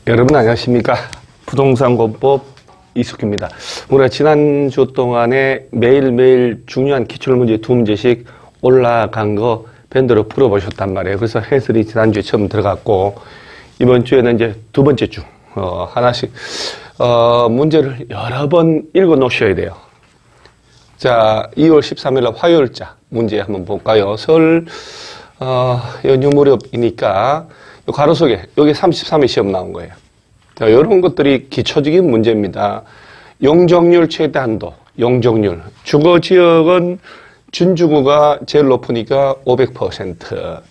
여러분 안녕하십니까? 부동산권법 이숙기입니다. 우리가 지난주 동안에 매일매일 중요한 기출문제 두 문제씩 올라간 거 밴드로 풀어보셨단 말이에요. 그래서 해설이 지난주에 처음 들어갔고 이번 주에는 이제 두 번째 주 하나씩 문제를 여러 번 읽어 놓으셔야 돼요. 자, 2월 13일 날 화요일자 문제 한번 볼까요? 설 연휴 무렵이니까 가로 속에 여기 33회 시험 나온 거예요. 자, 이런 것들이 기초적인 문제입니다. 용적률 최대 한도, 용적률. 주거 지역은 준주거가 제일 높으니까 500%.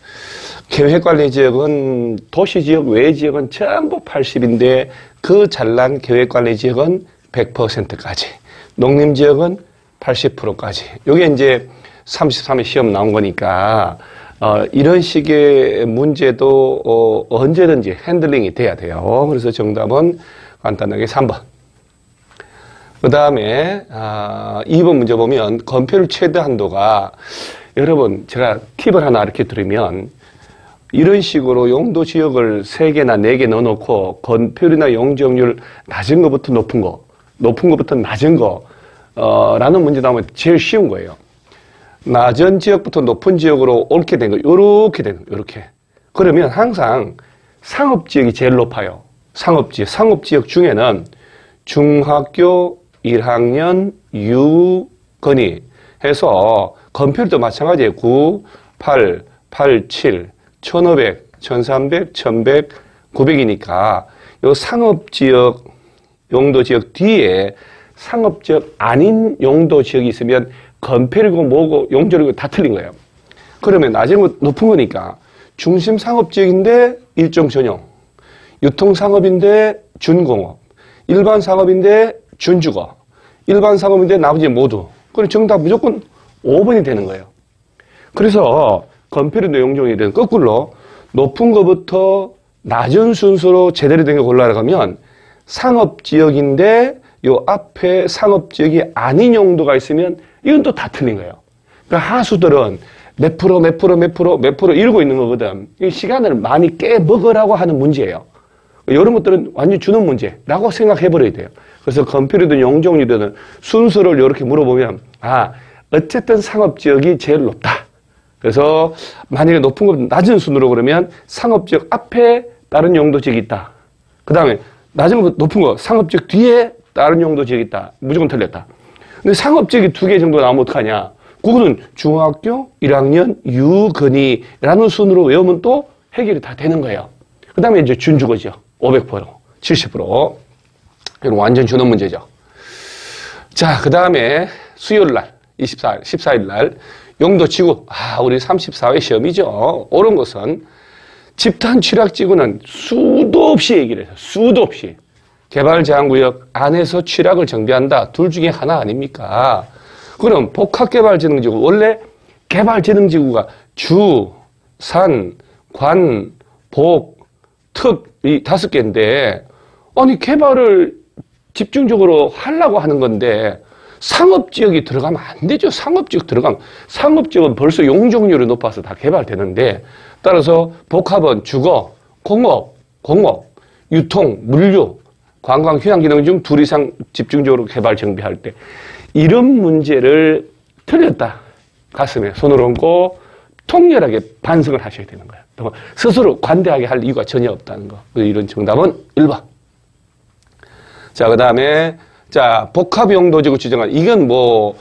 계획관리 지역은 도시 지역, 외 지역은 전부 80인데 그 잘난 계획관리 지역은 100%까지. 농림 지역은 80%까지. 이게 이제 33회 시험 나온 거니까 이런 식의 문제도 언제든지 핸들링이 돼야 돼요. 그래서 정답은 간단하게 3번. 그 다음에 2번 문제 보면 건폐율 최대 한도가 여러분 제가 팁을 하나 이렇게 드리면 이런 식으로 용도 지역을 3개나 4개 넣어놓고 건폐율이나 용적률 낮은 것부터 높은 거, 높은 것부터 낮은 거 라는 문제 나오면 제일 쉬운 거예요. 낮은 지역부터 높은 지역으로 옳게 된 거, 요렇게 되는 거, 요렇게. 그러면 항상 상업지역이 제일 높아요. 상업지역 중에는 중학교 1학년 유건이 해서 건폐율도 마찬가지예요. 9, 8, 87, 1500, 1300, 1100, 900이니까 요 상업지역, 용도지역 뒤에 상업지역 아닌 용도지역이 있으면 건폐율이고 뭐고 용적률이고 다 틀린 거예요. 그러면 낮은 거 높은 거니까 중심 상업지역인데 일종 전용, 유통 상업인데 준공업, 일반 상업인데 준주거, 일반 상업인데 나머지 모두. 그럼 정답 무조건 5번이 되는 거예요. 그래서 건폐율이나 용적률은 거꾸로 높은 것부터 낮은 순서로 제대로 된 게 골라가면 상업지역인데 요 앞에 상업지역이 아닌 용도가 있으면 이건 또 다 틀린 거예요. 그러니까 하수들은 몇 프로 이러고 있는 거거든. 시간을 많이 깨먹으라고 하는 문제예요. 이런 것들은 완전히 주는 문제라고 생각해버려야 돼요. 그래서 건폐율이든 용적률이든 순서를 이렇게 물어보면 어쨌든 상업지역이 제일 높다. 그래서 만약에 높은 것 낮은 순으로 그러면 상업지역 앞에 다른 용도지역이 있다. 그 다음에 낮은 거 높은 거 상업지역 뒤에 다른 용도지역이 있다. 무조건 틀렸다. 근데 상업지역이 2개 정도 나오면 어떡하냐. 그거는 중학교 1학년 유건이라는 순으로 외우면 또 해결이 다 되는 거예요. 그 다음에 이제 준주거지역 500%, 70%. 이건 완전 주는 문제죠. 자, 그 다음에 수요일 날, 14일 날 용도지구. 우리 34회 시험이죠. 옳은 것은 집단 취락지구는 수도 없이 얘기를 해요. 수도 없이. 개발제한구역 안에서 취락을 정비한다. 둘 중에 하나 아닙니까? 그럼 복합개발지능지구. 원래 개발지능지구가 주, 산, 관, 복, 특 이 5개인데 아니 개발을 집중적으로 하려고 하는 건데 상업지역이 들어가면 안 되죠. 상업지역 들어가면. 상업지역은 벌써 용적률이 높아서 다 개발되는데 따라서 복합은 주거, 공업, 유통, 물류, 관광, 휴양기능 중 둘 이상 집중적으로 개발 정비할 때 이런 문제를 틀렸다. 가슴에 손을 얹고 통렬하게 반성을 하셔야 되는 거예요. 스스로 관대하게 할 이유가 전혀 없다는 거. 이런 정답은 1번. 자, 그 다음에 자 복합용도지구 지정안. 이건 뭐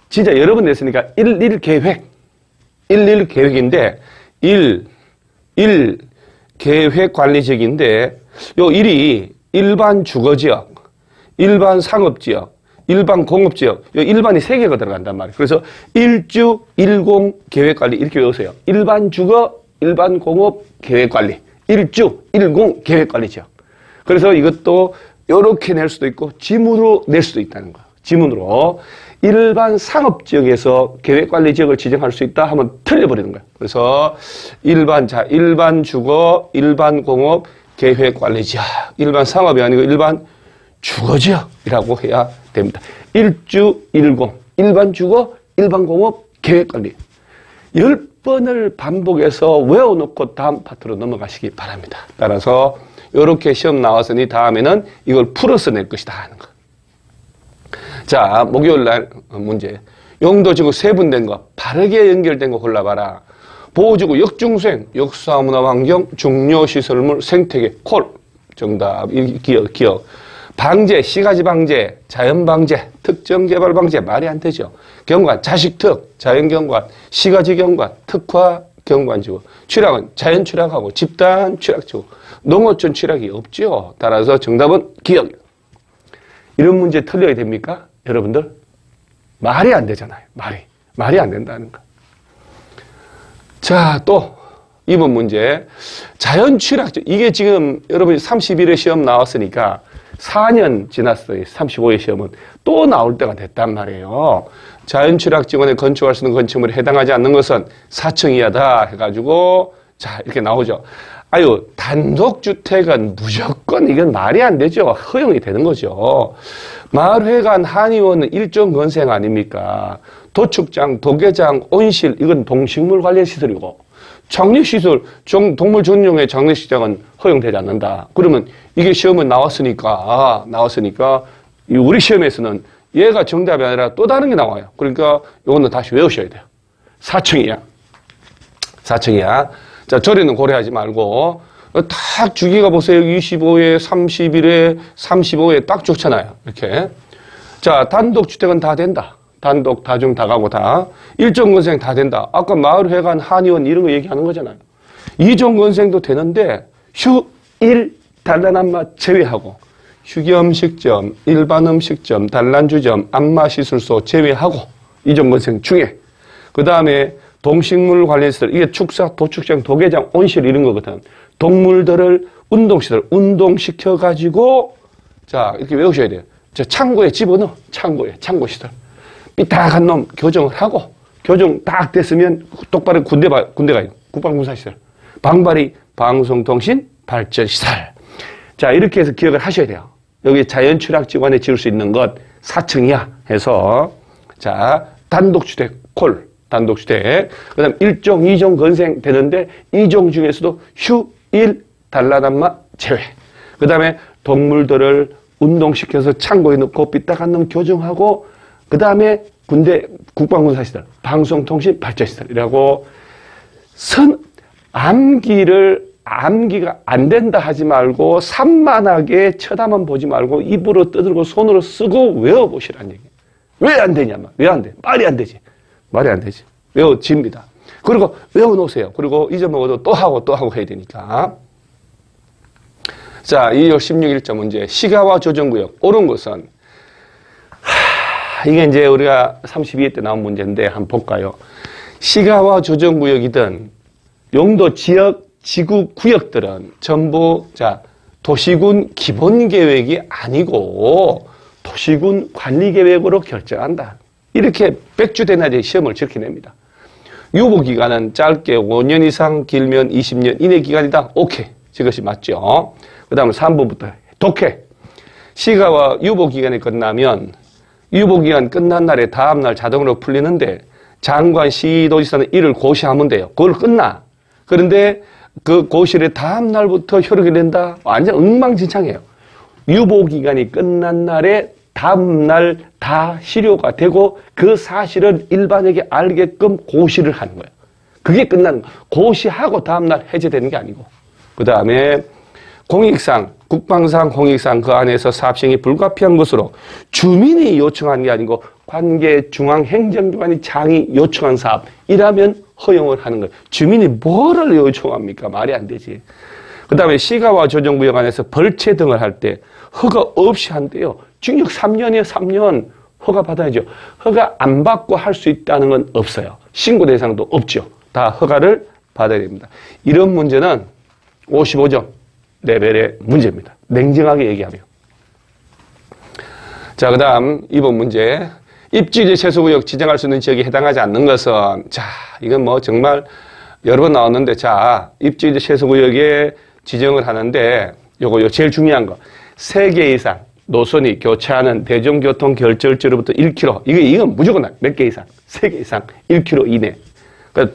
진짜 여러 번 냈으니까 11 계획. 11 계획인데 1 계획 관리지역인데 요 1이 일반 주거지역, 일반 상업지역, 일반 공업지역, 일반이 3개가 들어간단 말이에요. 그래서 1주 10 계획관리 이렇게 외우세요. 일반 주거, 일반 공업 계획관리, 1주 10 계획관리지역. 그래서 이것도 이렇게 낼 수도 있고 지문으로 낼 수도 있다는 거예요. 지문으로. 일반 상업지역에서 계획관리지역을 지정할 수 있다 하면 틀려버리는 거예요. 그래서 일반 주거, 일반 공업, 계획관리지역. 일반 상업이 아니고 일반 주거지역이라고 해야 됩니다. 1주 10. 일반 주거, 일반 공업, 계획관리. 10번을 반복해서 외워놓고 다음 파트로 넘어가시기 바랍니다. 따라서 이렇게 시험 나왔으니 다음에는 이걸 풀어서 낼 것이다 하는 거. 자, 목요일 날 문제. 용도지구 세분된 거, 바르게 연결된 거 골라봐라. 보호지구 역중수행, 역사문화환경, 중요시설물, 생태계, 콜. 정답, 기억. 방제, 시가지 방제, 자연 방제, 특정 개발 방제, 말이 안 되죠. 경관, 자식특, 자연 경관, 시가지 경관, 특화 경관지구. 취락은 자연 취락하고 집단 취락지구. 농어촌 취락이 없죠. 따라서 정답은 기억. 이런 문제 틀려야 됩니까? 여러분들? 말이 안 되잖아요. 말이 안 된다는 거. 자, 또 이번 문제. 자연 취락지구. 이게 지금 여러분이 31회 시험 나왔으니까 4년 지났어요. 35회 시험은 또 나올 때가 됐단 말이에요. 자연취락지구에 건축할 수 있는 건축물에 해당하지 않는 것은 4층 이하다 해가지고 자 이렇게 나오죠. 아유, 단독주택은 무조건 이건 말이 안 되죠. 허용이 되는 거죠. 마을회관, 한의원은 일종 건생 아닙니까? 도축장, 도계장, 온실 이건 동식물 관련 시설이고 장례시설, 동물 전용의 장례식장은 허용되지 않는다. 그러면 이게 시험은 나왔으니까 우리 시험에서는 얘가 정답이 아니라 또 다른 게 나와요. 그러니까 이거는 다시 외우셔야 돼요. 4층이야. 자, 저리는 고려하지 말고 딱 주기가 보세요. 25회, 31회, 35회 딱 좋잖아요. 이렇게. 자, 단독주택은 다 된다. 단독, 다중, 다가구 다. 일종건생 다 된다. 아까 마을회관, 한의원 이런 거 얘기하는 거잖아요. 이종건생도 되는데 휴, 일, 단란안마 제외하고 휴게음식점, 일반음식점, 단란주점, 안마시술소 제외하고 이종건생 중에 그 다음에 동식물 관련시설 이게 축사, 도축장, 도계장, 온실 이런 거거든. 동물들을 운동시설, 운동시켜가지고 자 이렇게 외우셔야 돼요. 자, 창고에 집어넣어. 창고시설. 삐딱한 놈 교정을 하고 교정 딱 됐으면 똑바로 군대 가요. 국방군사시설. 방발이 방송통신 발전시설. 자 이렇게 해서 기억을 하셔야 돼요. 여기 자연취락지구 안에 지을 수 있는 것 4층이야 해서 자 단독주택 콜 단독주택 그 다음 1종 2종 건생 되는데 2종 중에서도 휴, 일, 단란안마 제외 그 다음에 동물들을 운동시켜서 창고에 넣고 삐딱한 놈 교정하고 그 다음에 군대 국방군사시설, 방송통신 발전시설이라고 암기가 안 된다 하지 말고 산만하게 쳐다만 보지 말고 입으로 떠들고 손으로 쓰고 외워보시라는 얘기예요. 왜 안 되냐? 왜 안 돼? 말이 안 되지. 외워집니다. 그리고 외워놓으세요. 그리고 잊어먹어도 또 하고 해야 되니까. 자, 2월 16일자 문제. 시가와 조정구역. 옳은 것은 이게 이제 우리가 32회 때 나온 문제인데 한번 볼까요? 시가와 조정구역이든 용도 지역, 지구, 구역들은 전부 자 도시군 기본계획이 아니고 도시군 관리계획으로 결정한다. 이렇게 백주대낮에 시험을 적게 냅니다. 유보기간은 짧게 5년 이상 길면 20년 이내 기간이다. 오케이. 이것이 맞죠. 그 다음에 3번부터 독해. 시가와 유보기간이 끝나면 유보기간 끝난 날에 다음날 자동으로 풀리는데 장관, 시도지사는 이를 고시하면 돼요. 그걸 끝나. 그런데 그 고시를 다음날부터 효력이 된다? 완전 엉망진창이에요. 유보기간이 끝난 날에 다음날 다 실효가 되고 그 사실을 일반에게 알게끔 고시를 하는 거예요. 그게 끝나는 거예요. 고시하고 다음날 해제되는 게 아니고. 그 다음에 공익상, 국방상, 공익상 그 안에서 사업시행이 불가피한 것으로 주민이 요청한 게 아니고 관계 중앙행정기관이 장이 요청한 사업이라면 허용을 하는 거예요. 주민이 뭐를 요청합니까? 말이 안 되지. 그 다음에 시가와 조정구역 안에서 벌채 등을 할 때 허가 없이 한대요. 징역 3년이에요. 3년 허가 받아야죠. 허가 안 받고 할 수 있다는 건 없어요. 신고 대상도 없죠. 다 허가를 받아야 됩니다. 이런 문제는 55점 레벨의 문제입니다. 냉정하게 얘기하면. 자, 그 다음 이번 문제. 입지제 최소구역 지정할 수 있는 지역에 해당하지 않는 것은 자, 이건 뭐 정말 여러 번 나왔는데 자, 입지제 최소구역에 지정을 하는데 요거 제일 중요한 거. 3개 이상 노선이 교차하는 대중교통 결절지로부터 1km. 이건 무조건 몇 개 이상? 3개 이상 1km 이내. 그러니까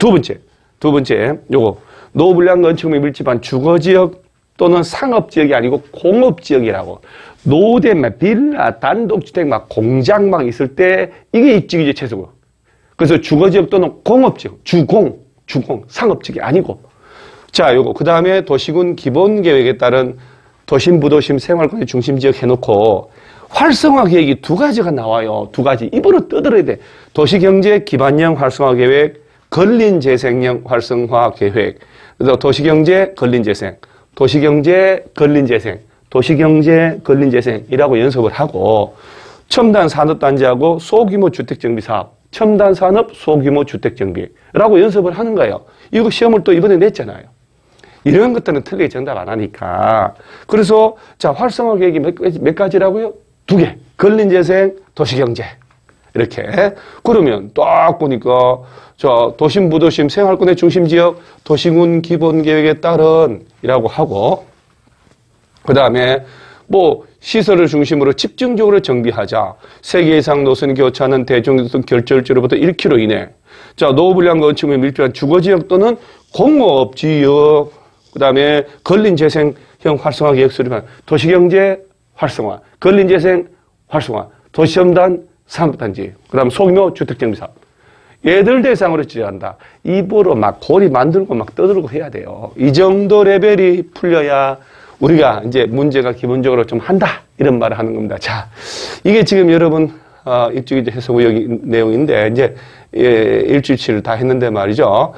두 번째, 요거. 노후불량 건축물 밀집한 주거지역 또는 상업지역이 아니고 공업지역이라고. 노후된 빌라, 단독주택, 공장 있을 때 이게 입지규제 최소고. 그래서 주거지역 또는 공업지역, 주공, 상업지역이 아니고. 자, 요거. 그 다음에 도시군 기본계획에 따른 도심, 부도심, 생활권의 중심지역 해놓고 활성화 계획이 두 가지가 나와요. 두 가지. 입으로 떠들어야 돼. 도시경제 기반형 활성화 계획, 근린재생형 활성화 계획. 그래서 도시경제, 근린재생, 도시경제, 근린재생, 도시경제, 근린재생이라고 연습을 하고 첨단 산업단지하고 소규모 주택정비 사업, 첨단 산업, 소규모 주택정비라고 연습을 하는 거예요. 이거 시험을 또 이번에 냈잖아요. 이런 것들은 틀리게 정답 안 하니까. 그래서 자, 활성화 계획이 몇 가지라고요? 두 개. 근린재생, 도시경제. 이렇게. 그러면 딱 보니까 저 도심, 부도심, 생활권의 중심지역, 도시군 기본계획에 따른 이라고 하고 그 다음에 시설을 중심으로 집중적으로 정비하자. 3개 이상 노선이 교차하는 대중교통 결절지로부터 1km 이내. 자, 노후불량 건축물 밀집한 주거지역 또는 공업지역. 그 다음에 근린재생형 활성화 계획 수립한 도시경제 활성화, 근린재생 활성화, 도시첨단 산업단지, 그 다음 소규모 주택정비사업. 얘들 대상으로 지정한다. 입으로 고리 만들고 떠들고 해야 돼요. 이 정도 레벨이 풀려야 우리가 이제 문제가 기본적으로 좀 한다. 이런 말을 하는 겁니다. 자, 이게 지금 여러분, 입주규제 해소구역 내용인데, 이제, 일주일치를 다 했는데 말이죠.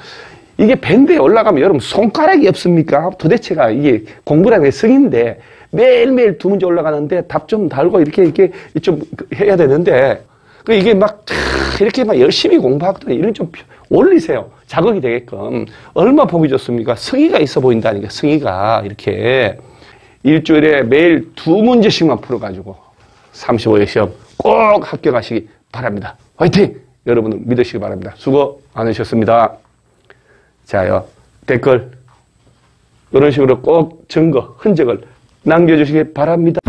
이게 밴드에 올라가면 여러분 손가락이 없습니까? 도대체가 이게 공부라는 게 성인데 매일매일 두 문제 올라가는데 답 좀 달고 이렇게 좀 해야 되는데 이게 이렇게 열심히 공부하거든요. 이런 좀 올리세요. 자극이 되게끔. 얼마 보기 좋습니까? 성의가 있어 보인다니까. 성의가 이렇게 일주일에 매일 두 문제씩만 풀어가지고 35회 시험 꼭 합격하시기 바랍니다. 화이팅! 여러분은 믿으시기 바랍니다. 수고 많으셨습니다. 자요, 댓글 이런 식으로 꼭 증거, 흔적을 남겨주시기 바랍니다.